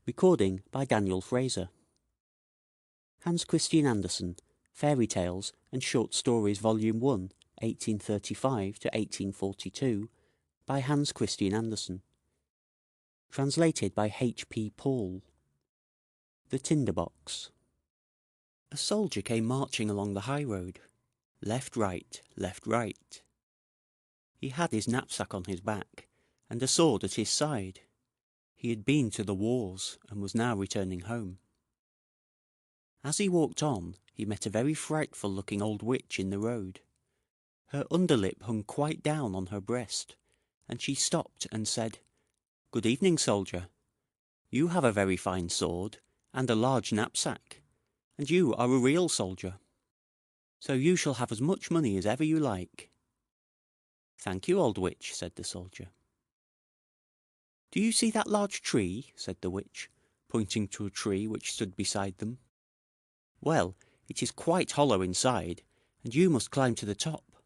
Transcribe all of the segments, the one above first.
Recording by Daniel Fraser. Hans Christian Andersen, Fairytales and Short Stories Volume 1, 1835 to 1842, by Hans Christian Andersen. Translated by H. P. Paul. The Tinder Box. A soldier came marching along the high road. Left, right, left, right. He had his knapsack on his back, and a sword at his side. He had been to the wars, and was now returning home. As he walked on, he met a very frightful-looking old witch in the road. Her underlip hung quite down on her breast, and she stopped and said, "Good evening, soldier. You have a very fine sword, and a large knapsack, and you are a real soldier. So you shall have as much money as ever you like." "Thank you, old witch," said the soldier. "Do you see that large tree?" said the witch, pointing to a tree which stood beside them. "Well, it is quite hollow inside, and you must climb to the top,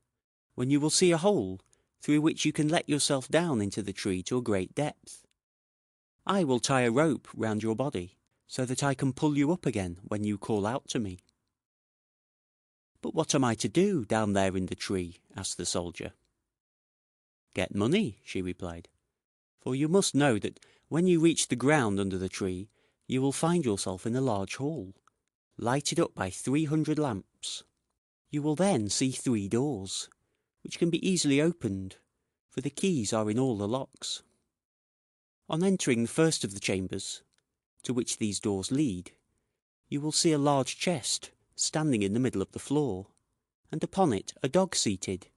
when you will see a hole, through which you can let yourself down into the tree to a great depth. I will tie a rope round your body, so that I can pull you up again when you call out to me." "But what am I to do down there in the tree?" asked the soldier. "Get money," she replied. "For you must know that when you reach the ground under the tree, you will find yourself in a large hall, lighted up by 300 lamps. You will then see 3 doors, which can be easily opened, for the keys are in all the locks. On entering the first of the chambers, to which these doors lead, you will see a large chest standing in the middle of the floor, and upon it a dog seated,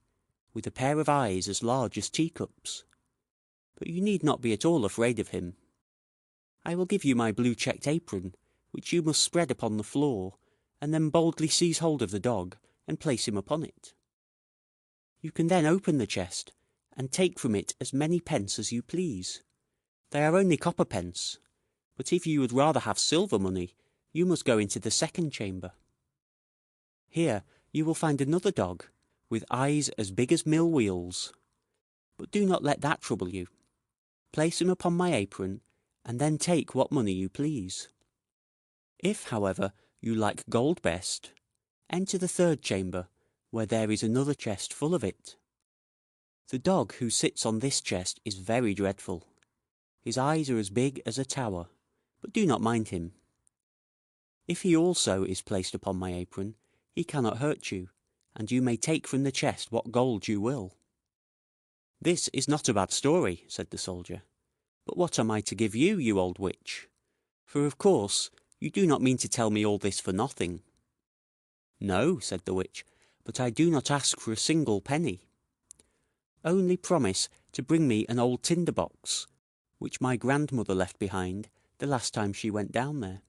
with a pair of eyes as large as teacups. But you need not be at all afraid of him. I will give you my blue checked apron, which you must spread upon the floor, and then boldly seize hold of the dog and place him upon it. You can then open the chest, and take from it as many pence as you please. They are only copper pence, but if you would rather have silver money, you must go into the second chamber. Here you will find another dog, with eyes as big as mill wheels. But do not let that trouble you. Place him upon my apron, and then take what money you please. If, however, you like gold best, enter the third chamber, where there is another chest full of it. The dog who sits on this chest is very dreadful. His eyes are as big as a tower, but do not mind him. If he also is placed upon my apron, he cannot hurt you, and you may take from the chest what gold you will." "This is not a bad story," said the soldier. "But what am I to give you, you old witch? For of course you do not mean to tell me all this for nothing." "No," said the witch, "but I do not ask for a single penny. Only promise to bring me an old tinder box, which my grandmother left behind the last time she went down there."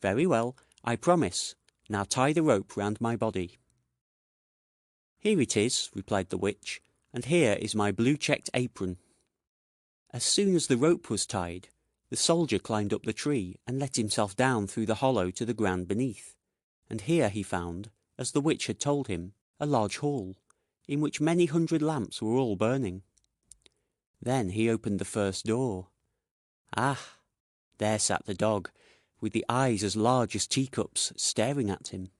"Very well, I promise. Now tie the rope round my body." "Here it is," replied the witch, "and here is my blue checked apron." As soon as the rope was tied, the soldier climbed up the tree and let himself down through the hollow to the ground beneath, and here he found, as the witch had told him, a large hall, in which many hundred lamps were all burning. Then he opened the first door. Ah! There sat the dog, with the eyes as large as teacups, staring at him.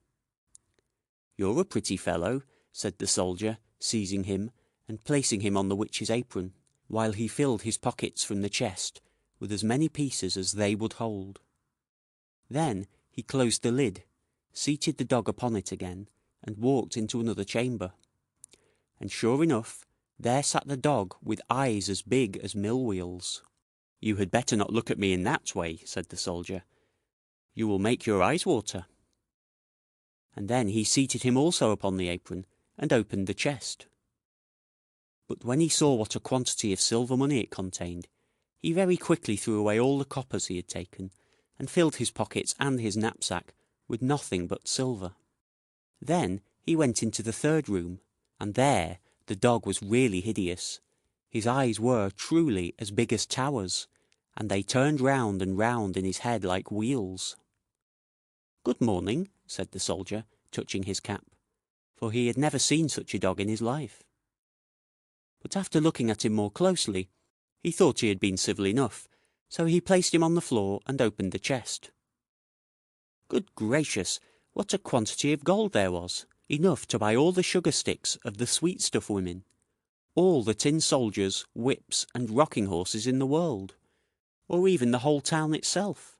"You're a pretty fellow," said the soldier, seizing him and placing him on the witch's apron, while he filled his pockets from the chest with as many pieces as they would hold. Then he closed the lid, seated the dog upon it again, and walked into another chamber. And sure enough, there sat the dog with eyes as big as mill wheels. "You had better not look at me in that way," said the soldier. "You will make your eyes water." And then he seated him also upon the apron, and opened the chest. But when he saw what a quantity of silver money it contained, he very quickly threw away all the coppers he had taken, and filled his pockets and his knapsack with nothing but silver. Then he went into the third room, and there the dog was really hideous. His eyes were truly as big as towers, and they turned round and round in his head like wheels. "Good morning," said the soldier, touching his cap, for he had never seen such a dog in his life. But after looking at him more closely, he thought he had been civil enough, So he placed him on the floor and opened the chest. Good gracious, what a quantity of gold there was! Enough to buy all the sugar sticks of the sweet stuff women, all the tin soldiers, whips, and rocking horses in the world, or even the whole town itself.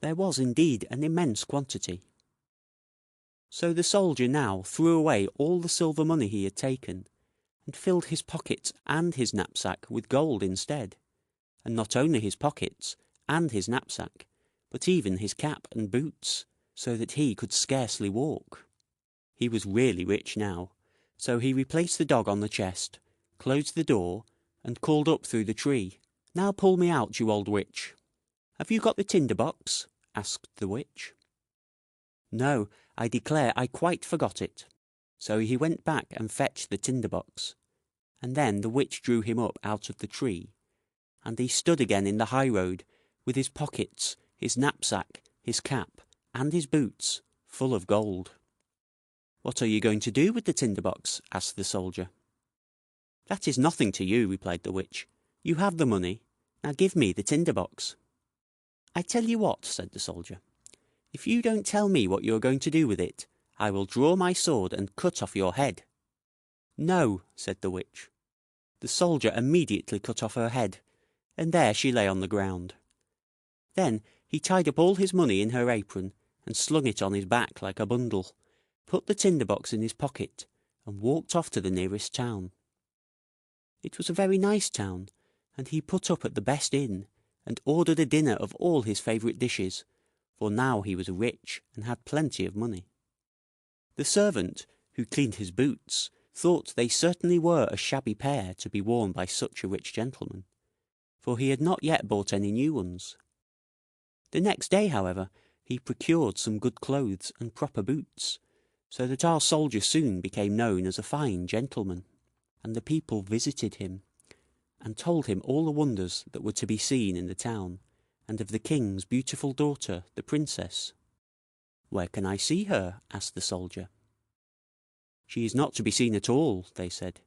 There was indeed an immense quantity. So the soldier now threw away all the silver money he had taken, and filled his pockets and his knapsack with gold instead, and not only his pockets and his knapsack, but even his cap and boots, so that he could scarcely walk. He was really rich now, so he replaced the dog on the chest, closed the door, and called up through the tree, "Now pull me out, you old witch." "Have you got the tinder box?" asked the witch. "No, I declare I quite forgot it." So he went back and fetched the tinder box, and then the witch drew him up out of the tree, and he stood again in the high road, with his pockets, his knapsack, his cap, and his boots full of gold. "What are you going to do with the tinder box?" asked the soldier. "That is nothing to you," replied the witch. "You have the money. Now give me the tinder box." "I tell you what," said the soldier. "If you don't tell me what you are going to do with it, I will draw my sword and cut off your head." "No," said the witch. The soldier immediately cut off her head, and there she lay on the ground. Then he tied up all his money in her apron, and slung it on his back like a bundle, put the tinder box in his pocket, and walked off to the nearest town. It was a very nice town, and he put up at the best inn, and ordered a dinner of all his favourite dishes, for now he was rich and had plenty of money. The servant, who cleaned his boots, thought they certainly were a shabby pair to be worn by such a rich gentleman, for he had not yet bought any new ones. The next day, however, he procured some good clothes and proper boots, so that our soldier soon became known as a fine gentleman, and the people visited him, and told him all the wonders that were to be seen in the town, and of the king's beautiful daughter, the princess. "Where can I see her?" asked the soldier. "She is not to be seen at all," they said.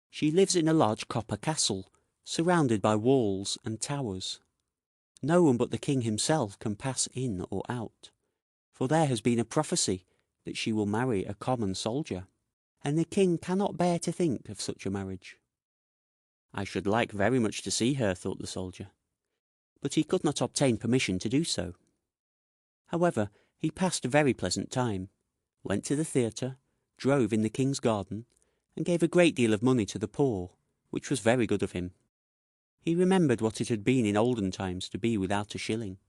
"She lives in a large copper castle, surrounded by walls and towers. No one but the king himself can pass in or out, for there has been a prophecy that she will marry a common soldier, and the king cannot bear to think of such a marriage." "I should like very much to see her," thought the soldier, but he could not obtain permission to do so. However, he passed a very pleasant time, went to the theatre, drove in the king's garden, and gave a great deal of money to the poor, which was very good of him. He remembered what it had been in olden times to be without a shilling.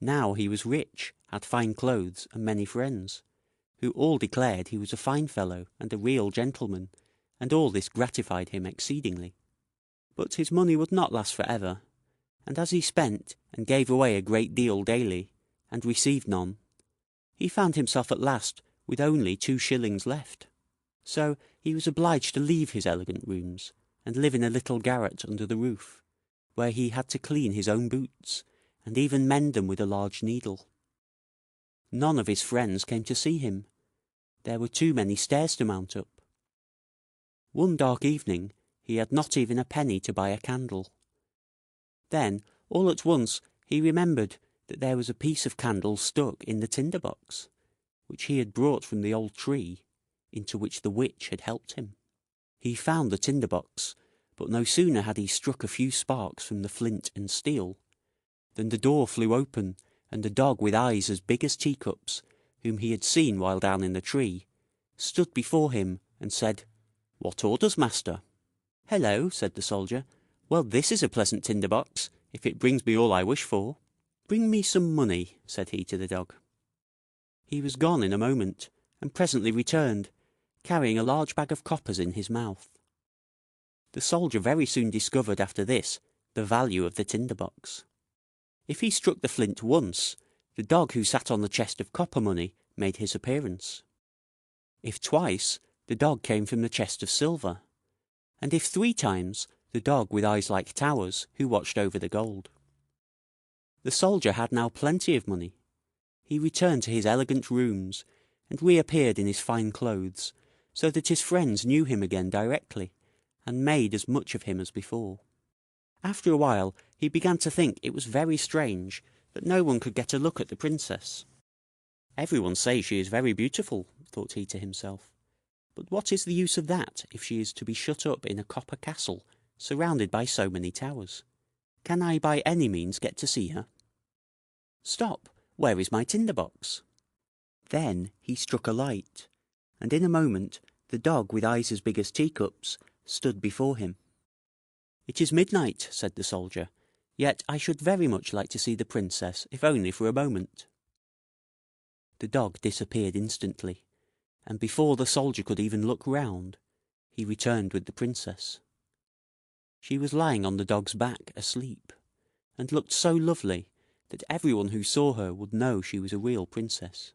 Now he was rich, had fine clothes, and many friends, who all declared he was a fine fellow and a real gentleman, and all this gratified him exceedingly. But his money would not last for ever, and as he spent and gave away a great deal daily, and received none, he found himself at last with only 2 shillings left. So he was obliged to leave his elegant rooms, and live in a little garret under the roof, where he had to clean his own boots, and even mend them with a large needle. None of his friends came to see him. There were too many stairs to mount up. One dark evening he had not even a penny to buy a candle. Then, all at once, he remembered that there was a piece of candle stuck in the tinder box, which he had brought from the old tree, into which the witch had helped him. He found the tinder box, but no sooner had he struck a few sparks from the flint and steel, than the door flew open, and a dog with eyes as big as teacups, whom he had seen while down in the tree, stood before him and said, "What orders, master?" "Hello," said the soldier. "Well, this is a pleasant tinder box, if it brings me all I wish for." "Bring me some money," said he to the dog. He was gone in a moment, and presently returned, carrying a large bag of coppers in his mouth. The soldier very soon discovered after this the value of the tinder box. If he struck the flint once, the dog who sat on the chest of copper money made his appearance. If twice, the dog came from the chest of silver, and if 3 times, the dog with eyes like towers who watched over the gold. The soldier had now plenty of money. He returned to his elegant rooms, and reappeared in his fine clothes, so that his friends knew him again directly, and made as much of him as before. After a while he began to think it was very strange that no one could get a look at the princess. Everyone says she is very beautiful, thought he to himself. But what is the use of that if she is to be shut up in a copper castle surrounded by so many towers? Can I by any means get to see her? Stop! Where is my tinder box? Then he struck a light, and in a moment the dog with eyes as big as teacups stood before him. It is midnight, said the soldier, yet I should very much like to see the princess, if only for a moment. The dog disappeared instantly, and before the soldier could even look round, he returned with the princess. She was lying on the dog's back, asleep, and looked so lovely that everyone who saw her would know she was a real princess.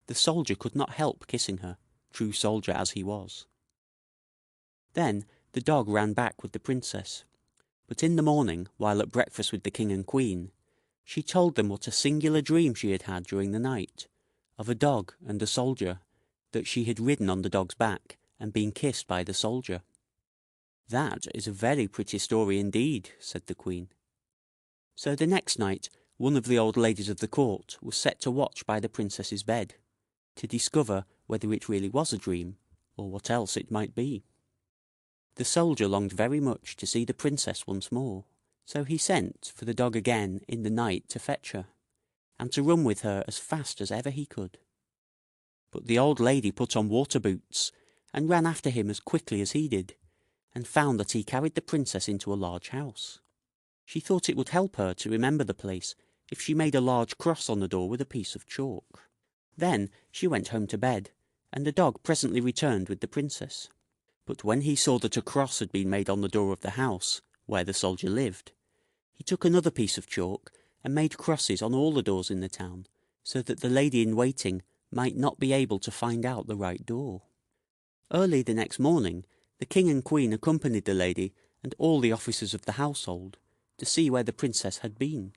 The soldier could not help kissing her, true soldier as he was. Then the dog ran back with the princess, but in the morning, while at breakfast with the king and queen, she told them what a singular dream she had had during the night, of a dog and a soldier, that she had ridden on the dog's back and been kissed by the soldier. That is a very pretty story indeed, said the queen. So the next night one of the old ladies of the court was set to watch by the princess's bed, to discover whether it really was a dream, or what else it might be. The soldier longed very much to see the princess once more, so he sent for the dog again in the night to fetch her, and to run with her as fast as ever he could. But the old lady put on water boots, and ran after him as quickly as he did, and found that he carried the princess into a large house. She thought it would help her to remember the place if she made a large cross on the door with a piece of chalk. Then she went home to bed, and the dog presently returned with the princess. But when he saw that a cross had been made on the door of the house where the soldier lived, he took another piece of chalk and made crosses on all the doors in the town, so that the lady in waiting might not be able to find out the right door. Early the next morning, the king and queen accompanied the lady and all the officers of the household to see where the princess had been.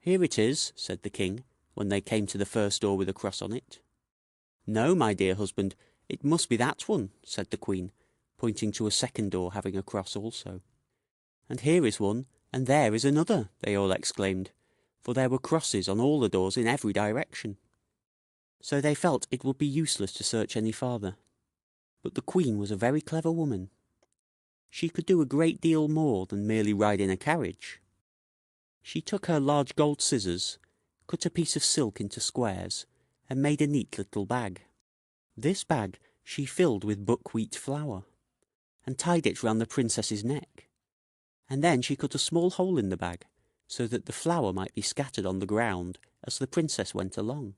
"Here it is," said the king, when they came to the first door with a cross on it. "No, my dear husband, it must be that one," said the queen, pointing to a second door having a cross also. "And here is one, and there is another," they all exclaimed, for there were crosses on all the doors in every direction. So they felt it would be useless to search any farther. But the queen was a very clever woman. She could do a great deal more than merely ride in a carriage. She took her large gold scissors, cut a piece of silk into squares, and made a neat little bag. This bag she filled with buckwheat flour, and tied it round the princess's neck, and then she cut a small hole in the bag, so that the flour might be scattered on the ground as the princess went along.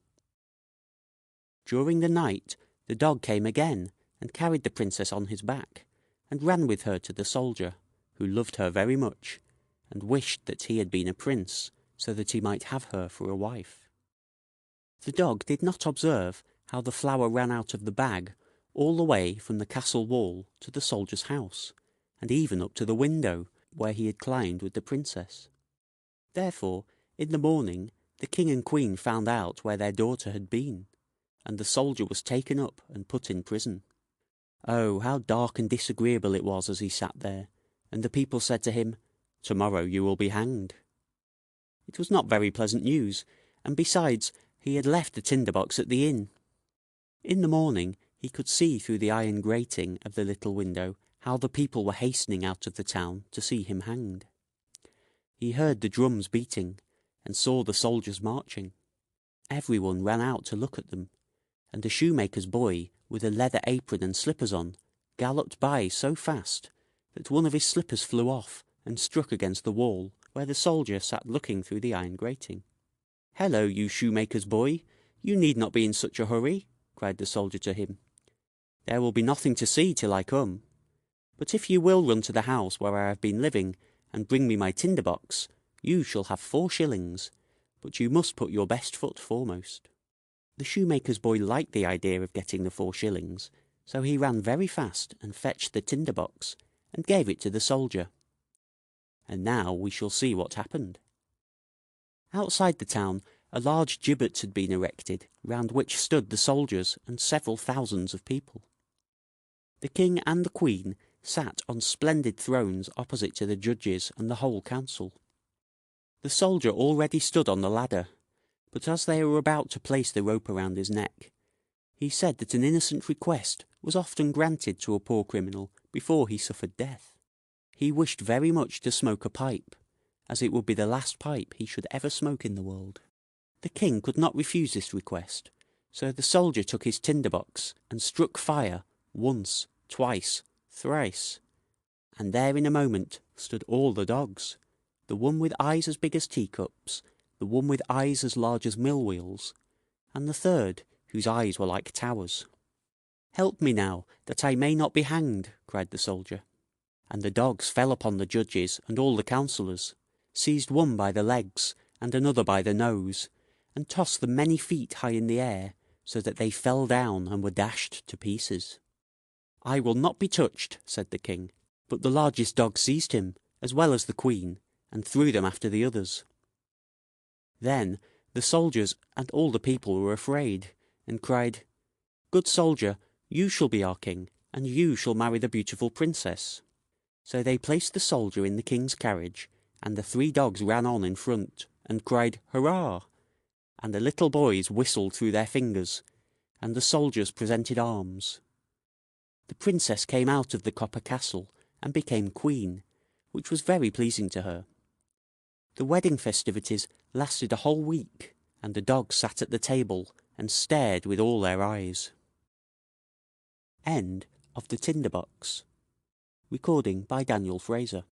During the night the dog came again, and carried the princess on his back, and ran with her to the soldier, who loved her very much, and wished that he had been a prince, so that he might have her for a wife. The dog did not observe how the flour ran out of the bag all the way from the castle wall to the soldier's house, and even up to the window where he had climbed with the princess. Therefore, in the morning, the king and queen found out where their daughter had been, and the soldier was taken up and put in prison. Oh, how dark and disagreeable it was as he sat there, and the people said to him, "Tomorrow you will be hanged." It was not very pleasant news, and besides, he had left the tinder box at the inn. In the morning he could see through the iron grating of the little window how the people were hastening out of the town to see him hanged. He heard the drums beating, and saw the soldiers marching. Everyone ran out to look at them, and a shoemaker's boy, with a leather apron and slippers on, galloped by so fast that one of his slippers flew off and struck against the wall where the soldier sat looking through the iron grating. "Hello, you shoemaker's boy, you need not be in such a hurry," cried the soldier to him. "There will be nothing to see till I come. But if you will run to the house where I have been living and bring me my tinder box, you shall have 4 shillings, but you must put your best foot foremost." The shoemaker's boy liked the idea of getting the 4 shillings, so he ran very fast and fetched the tinder box and gave it to the soldier. And now we shall see what happened. Outside the town a large gibbet had been erected, round which stood the soldiers and several thousands of people. The king and the queen sat on splendid thrones opposite to the judges and the whole council. The soldier already stood on the ladder, but as they were about to place the rope around his neck, he said that an innocent request was often granted to a poor criminal before he suffered death. He wished very much to smoke a pipe, as it would be the last pipe he should ever smoke in the world. The king could not refuse this request, so the soldier took his tinder box and struck fire once, twice, thrice, and there in a moment stood all the dogs, the one with eyes as big as teacups, the one with eyes as large as mill wheels, and the third, whose eyes were like towers. "Help me now, that I may not be hanged," cried the soldier. And the dogs fell upon the judges and all the councillors, seized one by the legs and another by the nose, and tossed them many feet high in the air, so that they fell down and were dashed to pieces. "I will not be touched," said the king, but the largest dog seized him, as well as the queen, and threw them after the others. Then the soldiers and all the people were afraid, and cried, "Good soldier, you shall be our king, and you shall marry the beautiful princess." So they placed the soldier in the king's carriage, and the 3 dogs ran on in front, and cried, "Hurrah!" And the little boys whistled through their fingers, and the soldiers presented arms. The princess came out of the copper castle and became queen, which was very pleasing to her. The wedding festivities lasted a whole week, and the dogs sat at the table and stared with all their eyes. End of the Tinder Box. Recording by Daniel Fraser.